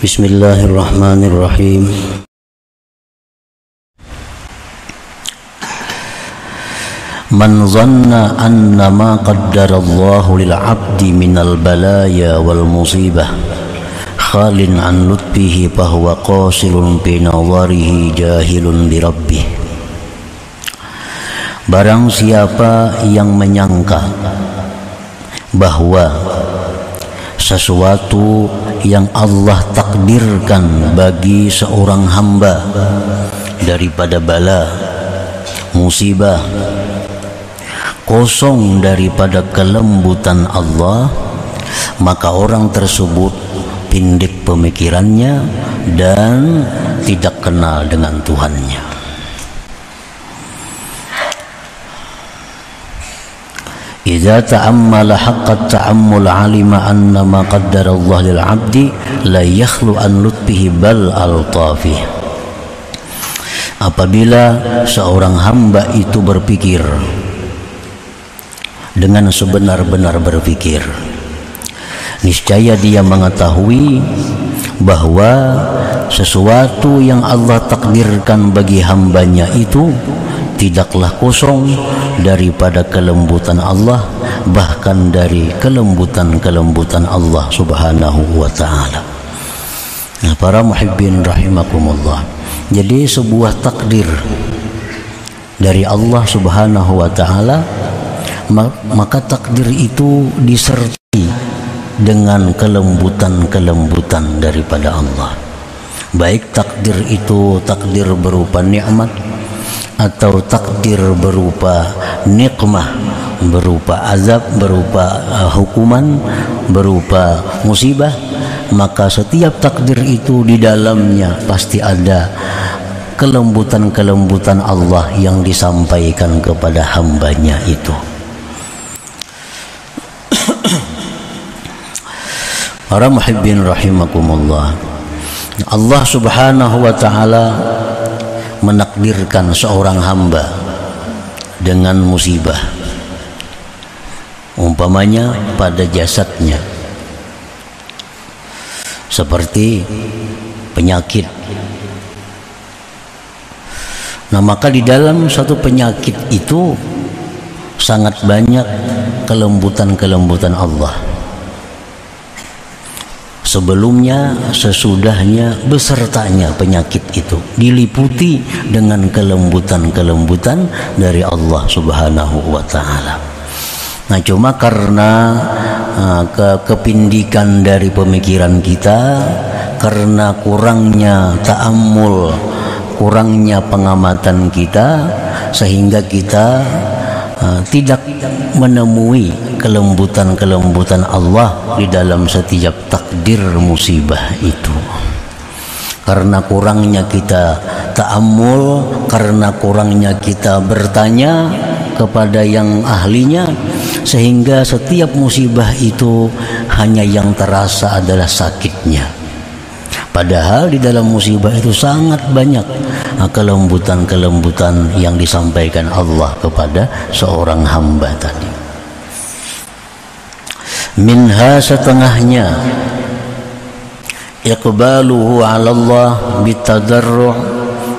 Bismillahirrahmanirrahim. Man zanna anna ma qaddarallahu lil 'abdi minal balaya wal musibah khalin an lutfihi fahuwa qasilun bi nazarihi jahilun bi rabbih. Barang siapa yang menyangka bahwa sesuatu yang Allah takdirkan bagi seorang hamba daripada bala, musibah, kosong daripada kelembutan Allah, maka orang tersebut pendek pemikirannya dan tidak kenal dengan Tuhannya. Idza ta'ammala haqqat ta'ammul 'alima anna ma qaddara Allah lil 'abdi la yakhlu an lutfihi bal altafih. Apabila seorang hamba itu berpikir dengan sebenar-benar berpikir, niscaya dia mengetahui bahwa sesuatu yang Allah takdirkan bagi hambanya itu tidaklah kosong daripada kelembutan Allah, bahkan dari kelembutan-kelembutan Allah subhanahu wa ta'ala. Nah, para muhibbin rahimakumullah, jadi sebuah takdir dari Allah subhanahu wa ta'ala, maka takdir itu disertai dengan kelembutan-kelembutan daripada Allah. Baik takdir itu takdir berupa nikmat atau takdir berupa nikmah, berupa azab, berupa hukuman, berupa musibah, maka setiap takdir itu di dalamnya pasti ada kelembutan-kelembutan Allah yang disampaikan kepada hambanya itu. Para muhibbin rahimakumullah, Allah subhanahu wa ta'ala menakdirkan seorang hamba dengan musibah, umpamanya pada jasadnya, seperti penyakit. Nah, maka di dalam satu penyakit itu sangat banyak kelembutan-kelembutan Allah. Sebelumnya, sesudahnya, besertanya penyakit itu diliputi dengan kelembutan-kelembutan dari Allah subhanahu wa ta'ala. Nah, cuma karena kepindikan dari pemikiran kita, karena kurangnya ta'ammul, kurangnya pengamatan kita, sehingga kita tidak menemui kelembutan-kelembutan Allah di dalam setiap takdir musibah itu. Karena kurangnya kita ta'ammul, karena kurangnya kita bertanya kepada yang ahlinya, sehingga setiap musibah itu hanya yang terasa adalah sakitnya. Padahal di dalam musibah itu sangat banyak kelembutan-kelembutan yang disampaikan Allah kepada seorang hamba tadi. Minha, setengahnya, iqbaluhu 'ala Allah bitadarru'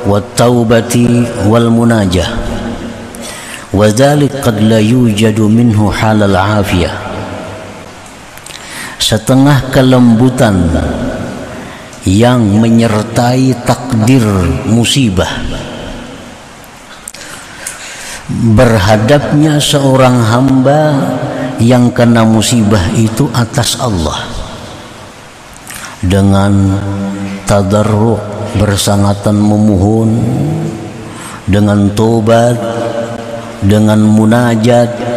wat taubati wal munajah, wa dzalik qad la yujadu minhu halal afiyah. Setengah kelembutan yang menyertai takdir musibah, berhadapnya seorang hamba yang kena musibah itu atas Allah dengan tadarru', bersangatan memohon, dengan tobat, dengan munajat.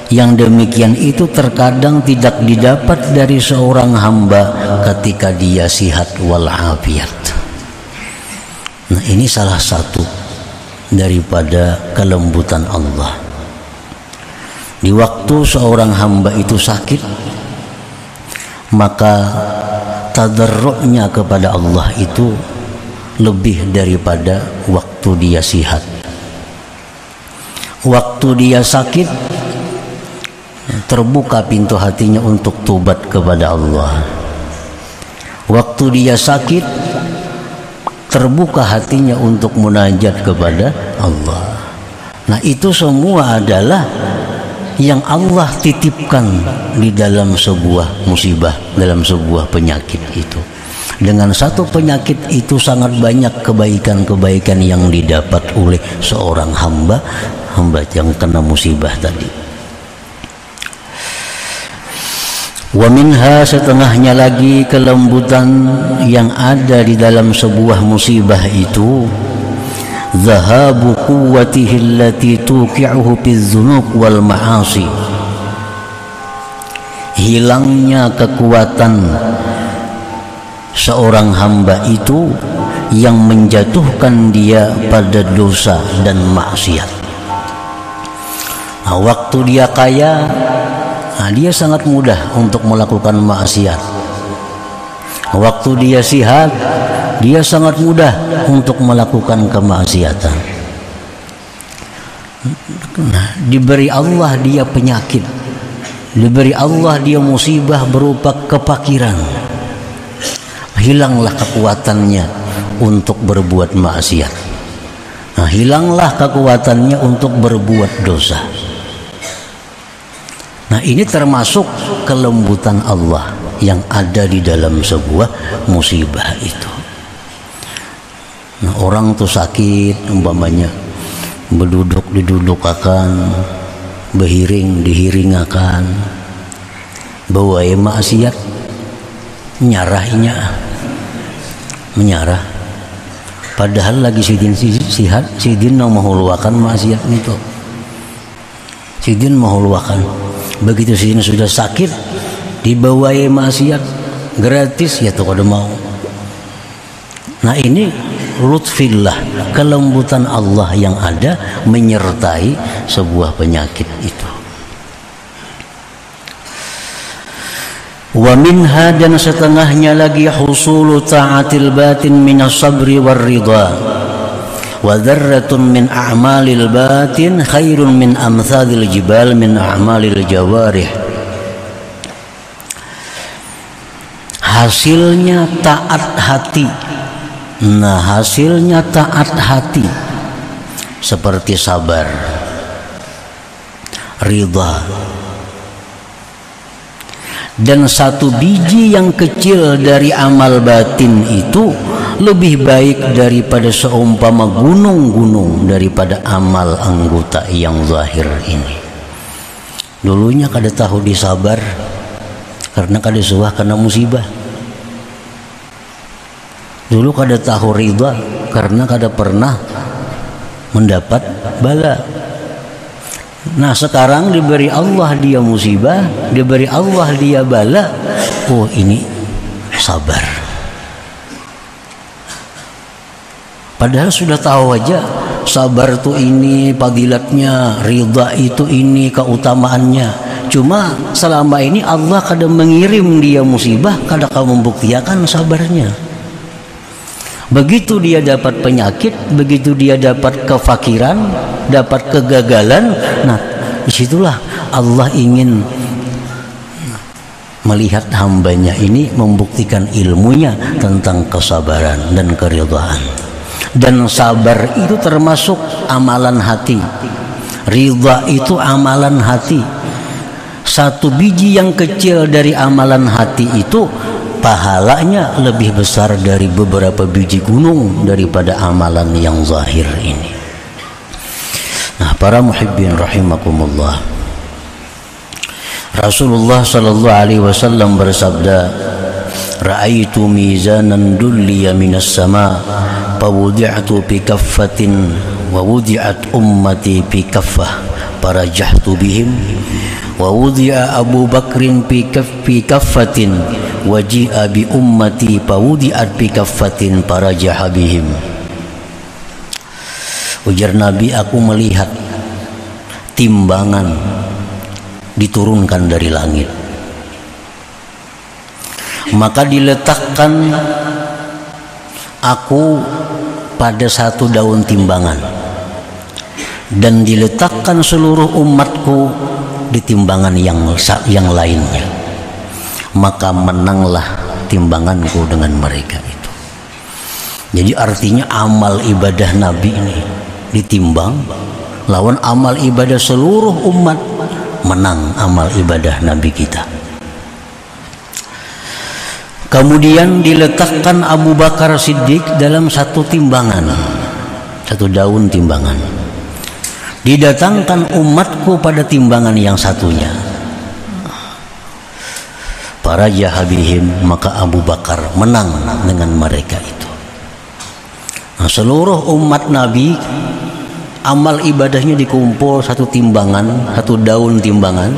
Yang demikian itu terkadang tidak didapat dari seorang hamba ketika dia sihat walafiat. Nah, ini salah satu daripada kelembutan Allah. Di waktu seorang hamba itu sakit, maka tadarru'nya kepada Allah itu lebih daripada waktu dia sihat. Waktu dia sakit, terbuka pintu hatinya untuk tobat kepada Allah. Waktu dia sakit, terbuka hatinya untuk munajat kepada Allah. Nah, itu semua adalah yang Allah titipkan di dalam sebuah musibah, dalam sebuah penyakit itu. Dengan satu penyakit itu sangat banyak kebaikan-kebaikan yang didapat oleh seorang hamba yang kena musibah tadi. Wa minha, setengahnya lagi kelembutan yang ada di dalam sebuah musibah itu, zahabu quwwatihi allati tuqi'uhu bidzunub wal ma'asi, hilangnya kekuatan seorang hamba itu yang menjatuhkan dia pada dosa dan maksiat. Nah, waktu dia kaya, dia sangat mudah untuk melakukan maksiat. Waktu dia sehat, dia sangat mudah untuk melakukan kemaksiatan. Nah, diberi Allah dia penyakit, diberi Allah dia musibah berupa kefakiran, hilanglah kekuatannya untuk berbuat maksiat. Nah, hilanglah kekuatannya untuk berbuat dosa. Nah, ini termasuk kelembutan Allah yang ada di dalam sebuah musibah itu. Nah, orang tuh sakit umpamanya, berduduk didudukakan, berhiring dihiringakan, bawa maksiat, menyarah. Padahal lagi sidin sihat, sidin menghuluakan maksiat itu. Sidin menghuluakan. Begitu sidin sudah sakit, dibawai maksiat gratis, ya tuh kada mau. Nah, ini lutfillah, kelembutan Allah yang ada menyertai sebuah penyakit itu. Wa minha, dan setengahnya lagi, husulu ta'atil batin minas sabri war ridha, wa dzarratun min a'malil batin khairun min amsalil jibal min a'malil jawarih. Hasilnya taat hati. Nah, hasilnya taat hati seperti sabar, ridha, dan satu biji yang kecil dari amal batin itu lebih baik daripada seumpama gunung-gunung daripada amal anggota yang zahir ini. Dulunya kada tahu disabar karena kada suah kena musibah. Dulu kada tahu ridha karena kada pernah mendapat bala. Nah, sekarang diberi Allah dia musibah, diberi Allah dia bala, oh ini sabar. Padahal sudah tahu aja sabar itu ini fadilatnya, ridha itu ini keutamaannya. Cuma selama ini Allah kada mengirim dia musibah, kada membuktikan sabarnya. Begitu dia dapat penyakit, begitu dia dapat kefakiran, dapat kegagalan, nah disitulah Allah ingin melihat hambanya ini membuktikan ilmunya tentang kesabaran dan keridhaan. Dan sabar itu termasuk amalan hati, ridha itu amalan hati. Satu biji yang kecil dari amalan hati itu pahalanya lebih besar dari beberapa biji gunung daripada amalan yang zahir ini. Nah, para muhibbin rahimakumullah, Rasulullah sallallahu alaihi wasallam bersabda, ra'aitu mizanan dulliya minas sama fawudi'tu bi kaffatin wa wudi'at ummati bi kaffah farajahtu bihim wa wudi'a Abu Bakrin bi kaffatin waji'a bi ummati fawudi'at bi kaffatin farajaha bihim. Ujar Nabi, aku melihat timbangan diturunkan dari langit, maka diletakkan aku pada satu daun timbangan dan diletakkan seluruh umatku di timbangan yang lainnya. Maka menanglah timbanganku dengan mereka itu. Jadi artinya amal ibadah Nabi ini ditimbang lawan amal ibadah seluruh umat, menang amal ibadah Nabi kita. Kemudian diletakkan Abu Bakar Siddiq dalam satu timbangan, satu daun timbangan. Didatangkan umatku pada timbangan yang satunya. Para jahabihim, maka Abu Bakar menang dengan mereka itu. Nah, seluruh umat Nabi amal ibadahnya dikumpul satu timbangan, satu daun timbangan.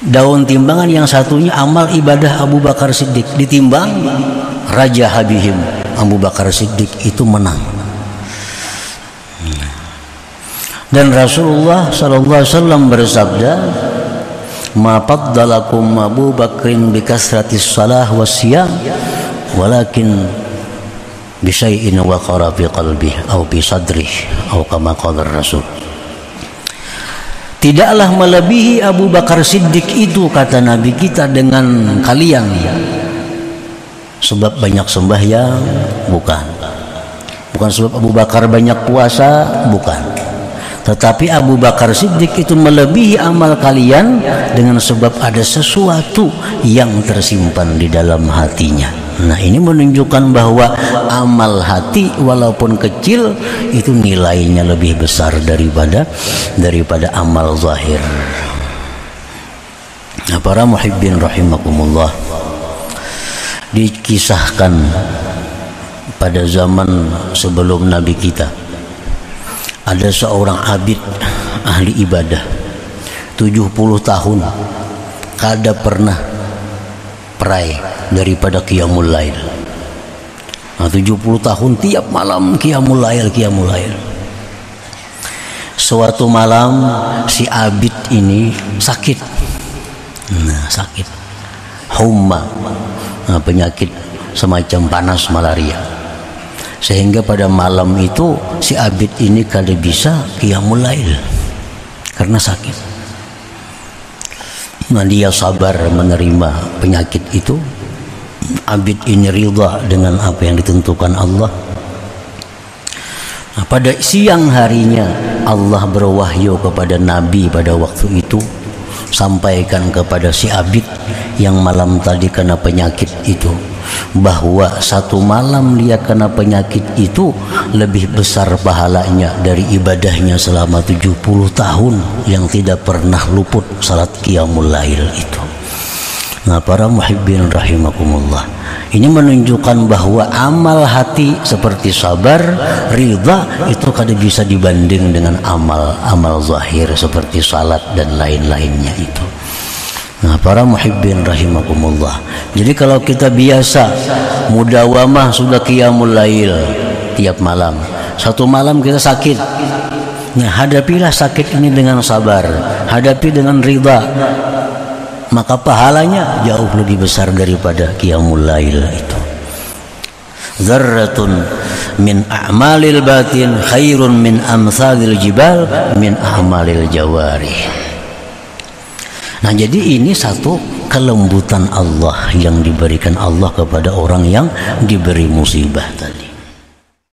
Daun timbangan yang satunya amal ibadah Abu Bakar Siddiq, ditimbang Raja Habihim Abu Bakar Siddiq itu menang. Dan Rasulullah SAW bersabda, "Ma faddalakum Abu Bakrin bi kasratis salah wassiyam, walakin bi syai'in waqara fi qalbihi aw fi sadrihi aw kama qala Rasul." Tidaklah melebihi Abu Bakar Siddiq itu, kata Nabi kita, dengan kalian sebab banyak sembahyang, bukan sebab Abu Bakar banyak puasa, bukan, tetapi Abu Bakar Siddiq itu melebihi amal kalian dengan sebab ada sesuatu yang tersimpan di dalam hatinya. Nah, ini menunjukkan bahwa amal hati walaupun kecil itu nilainya lebih besar daripada amal zahir. Nah, para muhibbin rahimakumullah, dikisahkan pada zaman sebelum Nabi kita ada seorang abid ahli ibadah 70 tahun kada pernah perai daripada qiyamul lail. Nah, 70 tahun tiap malam qiyamul lail. Suatu malam si abid ini sakit. Nah, sakit humma, penyakit semacam panas malaria. Sehingga pada malam itu si abid ini kada bisa qiyamul lail karena sakit. Nah, dia sabar menerima penyakit itu. Abid ini ridha dengan apa yang ditentukan Allah. Nah, pada siang harinya Allah berwahyu kepada Nabi pada waktu itu, sampaikan kepada si abid yang malam tadi kena penyakit itu, bahwa satu malam dia kena penyakit itu lebih besar pahalanya dari ibadahnya selama 70 tahun yang tidak pernah luput salat qiyamul lail itu. Nah, para muhibbin rahimakumullah, ini menunjukkan bahwa amal hati seperti sabar, ridha itu kada bisa dibanding dengan amal zahir seperti salat dan lain-lainnya itu. Nah, para muhibbin rahimakumullah, jadi kalau kita biasa mudawamah sudah qiyamul lail tiap malam, satu malam kita sakit, nah hadapilah sakit ini dengan sabar, hadapi dengan ridha, maka pahalanya jauh lebih besar daripada qiyamul lail itu. Dzarratun min a'malil batin khairun min amsalil jibal min a'malil jawarih. Nah, jadi ini satu kelembutan Allah yang diberikan Allah kepada orang yang diberi musibah tadi.